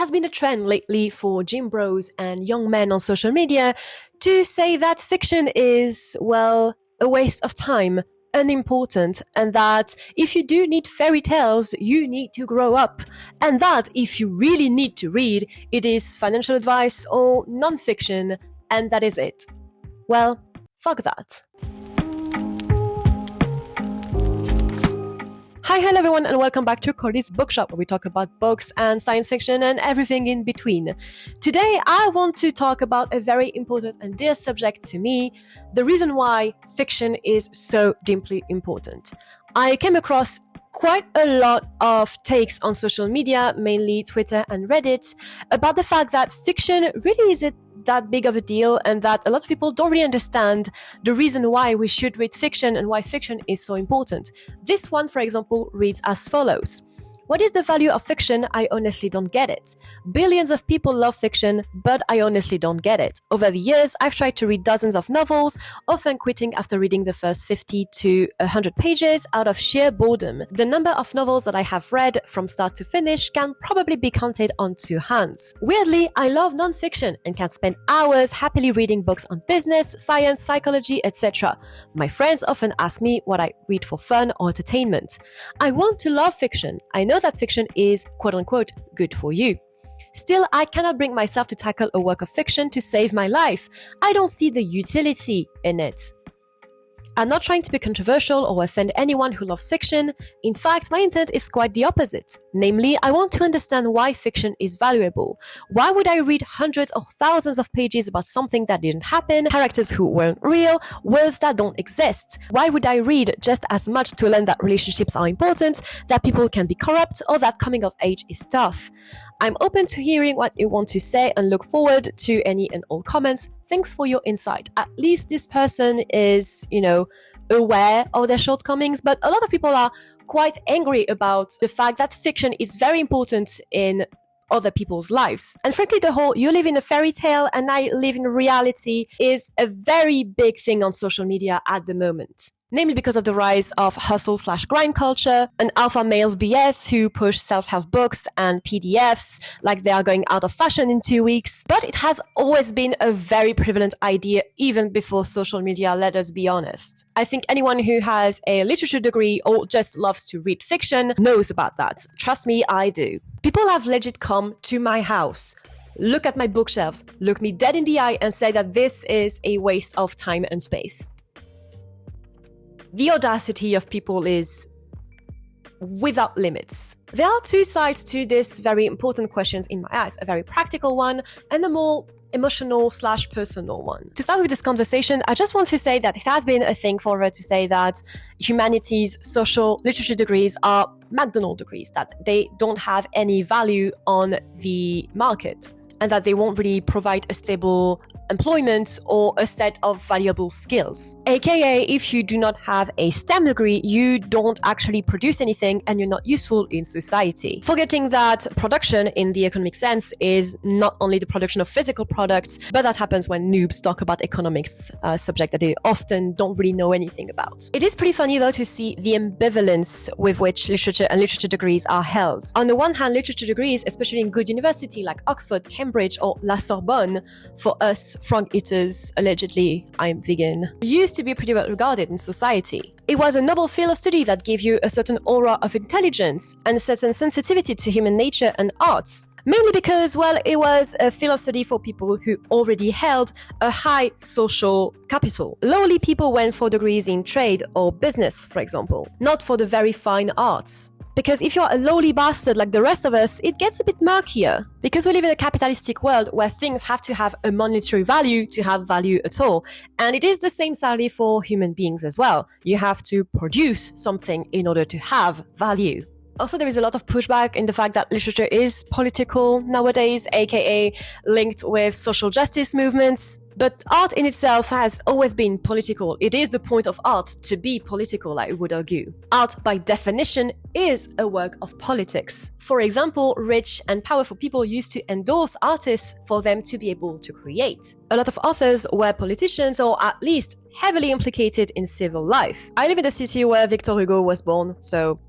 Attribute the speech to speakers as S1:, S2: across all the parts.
S1: has been a trend lately for gym bros and young men on social media to say that fiction is, well, a waste of time, unimportant, and that if you do need fairy tales, you need to grow up, and that if you really need to read, it is financial advice or non-fiction, and that is it. Well, fuck that. Hi, hello everyone, and welcome back to Crowley's Bookshop, where we talk about books and science fiction and everything in between. Today, I want to talk about a very important and dear subject to me, the reason why fiction is so deeply important. I came across quite a lot of takes on social media, mainly Twitter and Reddit, about the fact that fiction really isn't that big of a deal, and that a lot of people don't really understand the reason why we should read fiction and why fiction is so important. This one, for example, reads as follows. What is the value of fiction? I honestly don't get it. Billions of people love fiction, but I honestly don't get it. Over the years, I've tried to read dozens of novels, often quitting after reading the first 50 to 100 pages out of sheer boredom. The number of novels that I have read from start to finish can probably be counted on two hands. Weirdly, I love non-fiction and can spend hours happily reading books on business, science, psychology, etc. My friends often ask me what I read for fun or entertainment. I want to love fiction. I know that fiction is quote-unquote good for you. Still, I cannot bring myself to tackle a work of fiction to save my life. I don't see the utility in it. I'm not trying to be controversial or offend anyone who loves fiction. In fact, my intent is quite the opposite. Namely, I want to understand why fiction is valuable. Why would I read hundreds or thousands of pages about something that didn't happen, characters who weren't real, worlds that don't exist? Why would I read just as much to learn that relationships are important, that people can be corrupt, or that coming of age is tough? I'm open to hearing what you want to say and look forward to any and all comments. Thanks for your insight. At least this person is, aware of their shortcomings, but a lot of people are quite angry about the fact that fiction is very important in other people's lives. And frankly, the whole you live in a fairy tale and I live in reality is a very big thing on social media at the moment. Namely because of the rise of hustle/grind culture and alpha males BS who push self-help books and PDFs like they are going out of fashion in 2 weeks. But it has always been a very prevalent idea even before social media, let us be honest. I think anyone who has a literature degree or just loves to read fiction knows about that. Trust me, I do. People have legit come to my house, look at my bookshelves, look me dead in the eye and say that this is a waste of time and space. The audacity of people is without limits. There are two sides to this very important question in my eyes, a very practical one and a more emotional/personal one. To start with this conversation, I just want to say that it has been a thing for her to say that humanities, social, literature degrees are McDonald's degrees, that they don't have any value on the market and that they won't really provide a stable employment or a set of valuable skills. AKA, if you do not have a STEM degree, you don't actually produce anything and you're not useful in society. Forgetting that production in the economic sense is not only the production of physical products, but that happens when noobs talk about economics, a subject that they often don't really know anything about. It is pretty funny though to see the ambivalence with which literature and literature degrees are held. On the one hand, literature degrees, especially in good university like Oxford, Cambridge or La Sorbonne, for us frog eaters, allegedly, I'm vegan, used to be pretty well regarded in society. It was a noble field of study that gave you a certain aura of intelligence and a certain sensitivity to human nature and arts. Mainly because, well, it was a field of study for people who already held a high social capital. Lowly people went for degrees in trade or business, for example, not for the very fine arts. Because if you're a lowly bastard like the rest of us, it gets a bit murkier. Because we live in a capitalistic world where things have to have a monetary value to have value at all. And it is the same sadly for human beings as well. You have to produce something in order to have value. Also, there is a lot of pushback in the fact that literature is political nowadays, aka linked with social justice movements. But art in itself has always been political. It is the point of art to be political, I would argue. Art, by definition, is a work of politics. For example, rich and powerful people used to endorse artists for them to be able to create. A lot of authors were politicians, or at least heavily implicated in civil life. I live in the city where Victor Hugo was born, so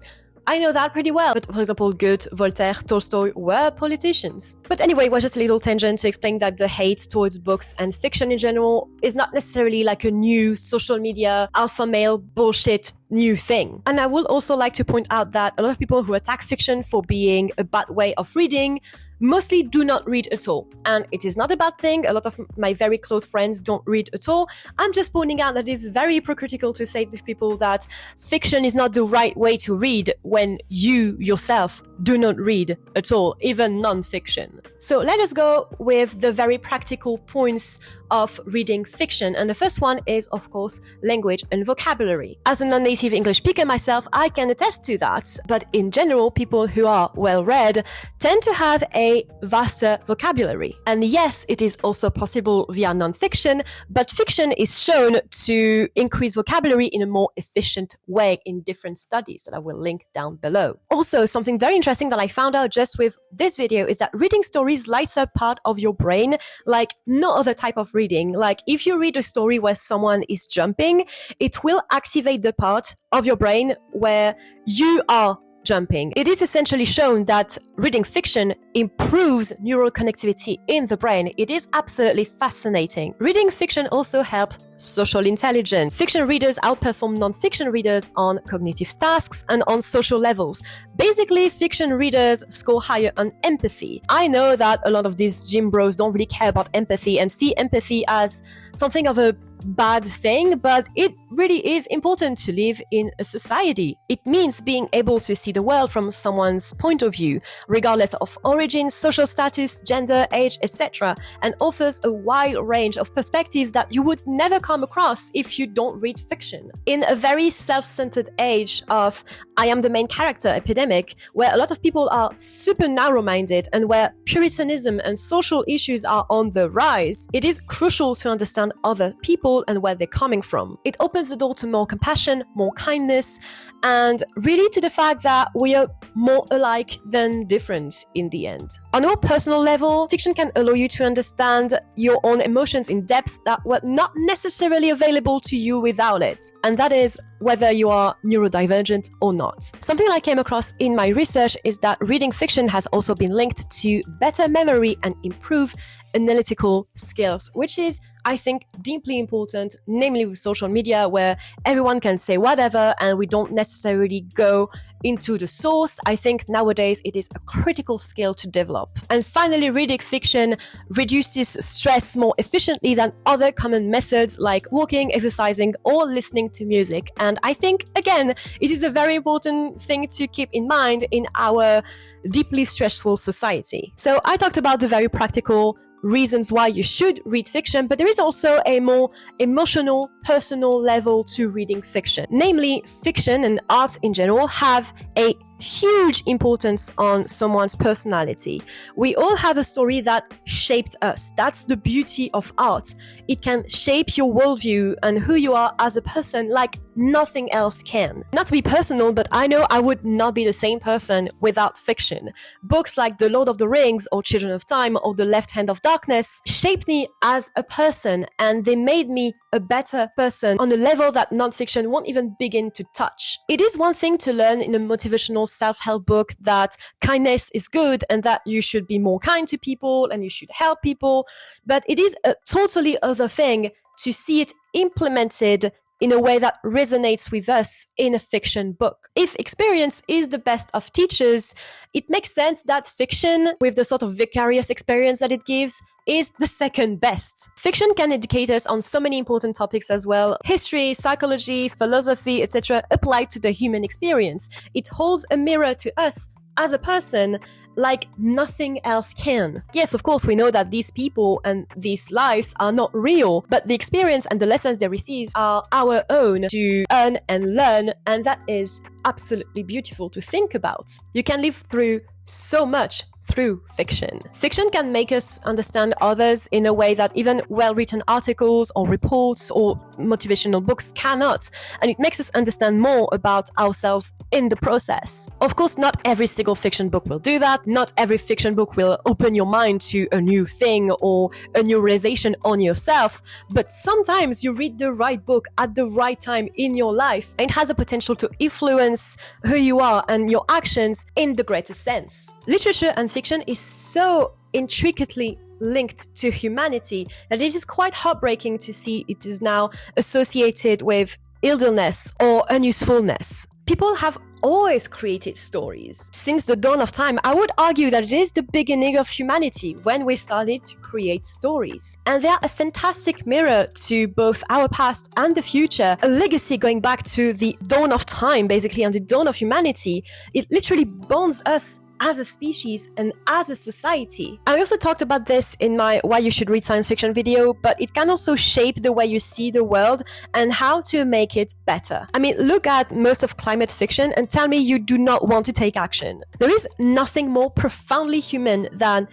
S1: I know that pretty well. But for example, Goethe, Voltaire, Tolstoy were politicians. But anyway, it was just a little tangent to explain that the hate towards books and fiction in general is not necessarily like a new social media alpha male bullshit new thing. And I would also like to point out that a lot of people who attack fiction for being a bad way of reading mostly do not read at all. And it is not a bad thing. A lot of my very close friends don't read at all. I'm just pointing out that it's very hypocritical to say to people that fiction is not the right way to read when you yourself do not read at all, even non-fiction. So let us go with the very practical points of reading fiction. And the first one is, of course, language and vocabulary. As a non-native English speaker myself, I can attest to that. But in general, people who are well-read tend to have a vaster vocabulary. And yes, it is also possible via non-fiction, but fiction is shown to increase vocabulary in a more efficient way in different studies that I will link down below. Also, something very interesting that I found out just with this video is that reading stories lights up part of your brain like no other type of reading. Like if you read a story where someone is jumping, it will activate the part of your brain where you are jumping. It is essentially shown that reading fiction improves neural connectivity in the brain. It is absolutely fascinating. Reading fiction also helps social intelligence. Fiction readers outperform non-fiction readers on cognitive tasks and on social levels. Basically, fiction readers score higher on empathy. I know that a lot of these gym bros don't really care about empathy and see empathy as something of a bad thing, but it really is important to live in a society. It means being able to see the world from someone's point of view, regardless of origin, social status, gender, age, etc., and offers a wide range of perspectives that you would never come across if you don't read fiction. In a very self-centered age of I am the main character epidemic, where a lot of people are super narrow-minded and where Puritanism and social issues are on the rise, it is crucial to understand other people and where they're coming from. It opens the door to more compassion, more kindness, and really to the fact that we are more alike than different in the end. On a more personal level, fiction can allow you to understand your own emotions in depth that were not necessarily available to you without it. And that is whether you are neurodivergent or not. Something I came across in my research is that reading fiction has also been linked to better memory and improved analytical skills, which is, I think, deeply important, namely with social media where everyone can say whatever and we don't necessarily go into the source. I think nowadays it is a critical skill to develop. And finally, reading fiction reduces stress more efficiently than other common methods like walking, exercising, or listening to music. And I think, again, it is a very important thing to keep in mind in our deeply stressful society. So I talked about the very practical reasons why you should read fiction, but there is also a more emotional, personal level to reading fiction. Namely, fiction and art in general have a huge importance on someone's personality. We all have a story that shaped us. That's the beauty of art. It can shape your worldview and who you are as a person like nothing else can. Not to be personal, but I know I would not be the same person without fiction. Books like The Lord of the Rings or Children of Time or The Left Hand of Darkness shaped me as a person, and they made me a better person on a level that non-fiction won't even begin to touch. It is one thing to learn in a motivational self-help book that kindness is good and that you should be more kind to people and you should help people, but it is a totally other thing to see it implemented in a way that resonates with us in a fiction book. If experience is the best of teachers, it makes sense that fiction, with the sort of vicarious experience that it gives, is the second best. Fiction can educate us on so many important topics as well. History, psychology, philosophy, etc. apply to the human experience. It holds a mirror to us as a person like nothing else can. Yes, of course, we know that these people and these lives are not real, but the experience and the lessons they receive are our own to earn and learn, and that is absolutely beautiful to think about. You can live through so much through fiction. Fiction can make us understand others in a way that even well-written articles or reports or motivational books cannot, and it makes us understand more about ourselves in the process. Of course, not every single fiction book will do that. Not every fiction book will open your mind to a new thing or a new realization on yourself, but sometimes you read the right book at the right time in your life, and it has the potential to influence who you are and your actions in the greatest sense. Literature and fiction is so intricately linked to humanity that it is quite heartbreaking to see it is now associated with idleness or unusefulness. People have always created stories. Since the dawn of time, I would argue that it is the beginning of humanity when we started to create stories. And they are a fantastic mirror to both our past and the future, a legacy going back to the dawn of time, basically, and the dawn of humanity. It literally bonds us as a species and as a society. I also talked about this in my Why You Should Read Science Fiction video, but it can also shape the way you see the world and how to make it better. I mean, look at most of climate fiction and tell me you do not want to take action. There is nothing more profoundly human than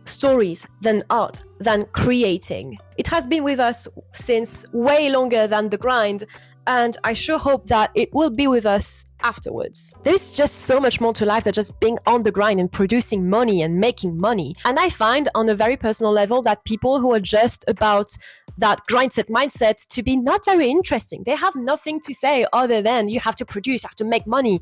S1: stories, than art, than creating. It has been with us since way longer than the grind, and I sure hope that it will be with us afterwards. There is just so much more to life than just being on the grind and producing money and making money. And I find on a very personal level that people who are just about that grindset mindset to be not very interesting. They have nothing to say other than you have to produce, you have to make money.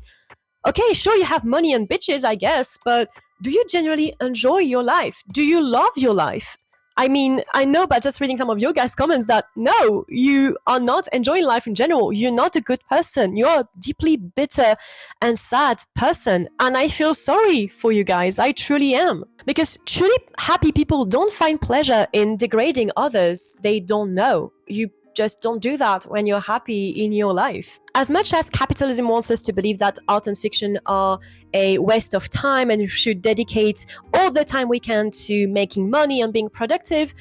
S1: Okay, sure, you have money and bitches, I guess, but do you generally enjoy your life? Do you love your life? I mean, I know by just reading some of your guys' comments that no, you are not enjoying life in general. You're not a good person. You're a deeply bitter and sad person. And I feel sorry for you guys. I truly am. Because truly happy people don't find pleasure in degrading others they don't know. You just don't do that when you're happy in your life. As much as capitalism wants us to believe that art and fiction are a waste of time and we should dedicate all the time we can to making money and being productive,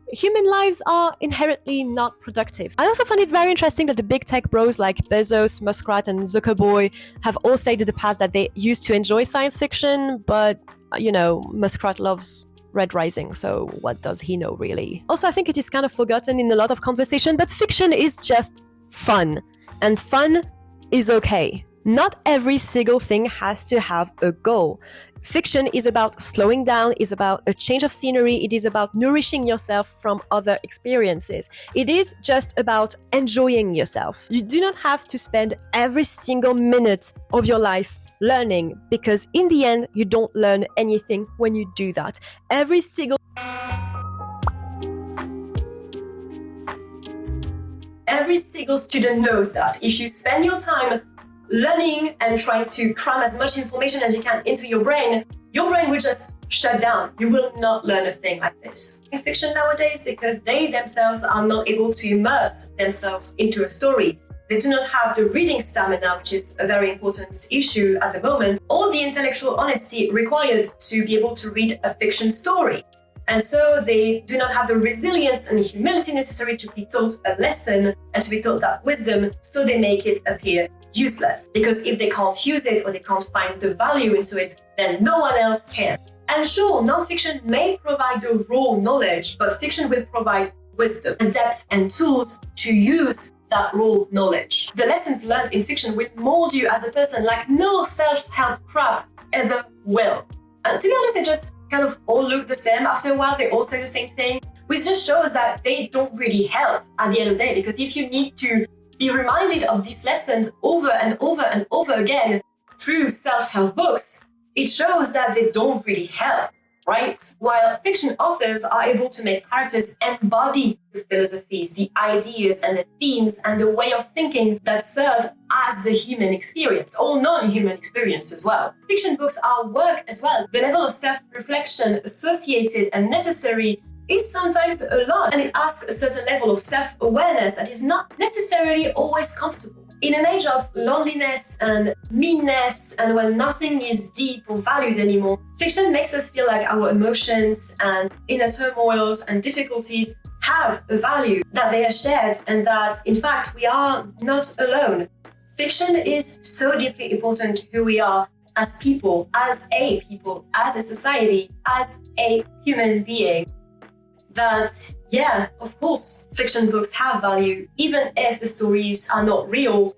S1: human lives are inherently not productive. I also find it very interesting that the big tech bros like Bezos, Muskrat, and Zuckerberg have all stated in the past that they used to enjoy science fiction, but, you know, Muskrat loves Red Rising, so what does he know really? Also, I think it is kind of forgotten in a lot of conversation, but fiction is just fun. And fun is okay. Not every single thing has to have a goal. Fiction is about slowing down, is about a change of scenery, it is about nourishing yourself from other experiences. It is just about enjoying yourself. You do not have to spend every single minute of your life learning, because in the end, you don't learn anything when you do that. Every single student knows that if you spend your time learning and trying to cram as much information as you can into your brain will just shut down. You will not learn a thing like this. In fiction nowadays, because they themselves are not able to immerse themselves into a story. They do not have the reading stamina, which is a very important issue at the moment, or the intellectual honesty required to be able to read a fiction story. And so they do not have the resilience and the humility necessary to be taught a lesson and to be taught that wisdom, so they make it appear useless. Because if they can't use it or they can't find the value into it, then no one else can. And sure, non-fiction may provide the raw knowledge, but fiction will provide wisdom and depth and tools to use that raw knowledge. The lessons learned in fiction will mold you as a person like no self-help crap ever will. And to be honest, it just kind of all look the same after a while. They all say the same thing, which just shows that they don't really help at the end of the day. Because if you need to be reminded of these lessons over and over and over again through self-help books, it shows that they don't really help, right? While fiction authors are able to make characters embody the philosophies, the ideas and the themes and the way of thinking that serve as the human experience, or non-human experience as well. Fiction books are work as well. The level of self-reflection associated and necessary is sometimes a lot, and it asks a certain level of self-awareness that is not necessarily always comfortable. In an age of loneliness and meanness, and when nothing is deep or valued anymore, fiction makes us feel like our emotions and inner turmoils and difficulties have a value, that they are shared, and that, in fact, we are not alone. Fiction is so deeply important to who we are as people, as a society, as a human being. That, yeah, of course, fiction books have value, even if the stories are not real.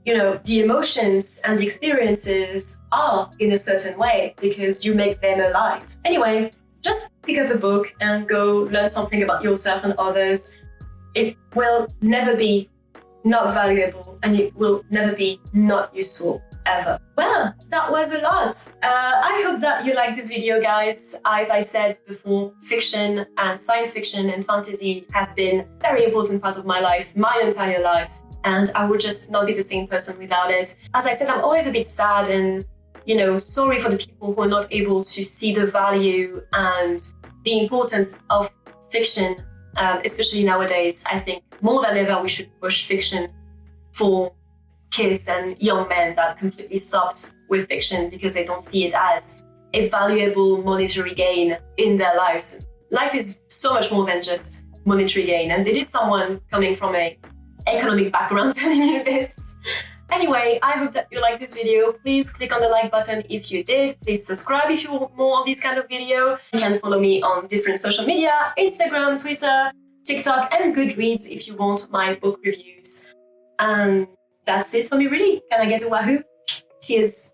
S1: You know, the emotions and the experiences are in a certain way because you make them alive. Anyway, just pick up a book and go learn something about yourself and others. It will never be not valuable and it will never be not useful, ever. Well, that was a lot. I hope that you liked this video, guys. As I said before, fiction and science fiction and fantasy has been a very important part of my life, my entire life. And I would just not be the same person without it. As I said, I'm always a bit sad and, you know, sorry for the people who are not able to see the value and the importance of fiction, especially nowadays. I think more than ever, we should push fiction for kids and young men that completely stopped with fiction because they don't see it as a valuable monetary gain in their lives. Life is so much more than just monetary gain. And it is someone coming from a economic background telling you this. Anyway, I hope that you like this video. Please click on the like button if you did. Please subscribe if you want more of this kind of video. You can follow me on different social media, Instagram, Twitter, TikTok, and GoodReads if you want my book reviews. And that's it for me, really. Can I get a wahoo? Cheers.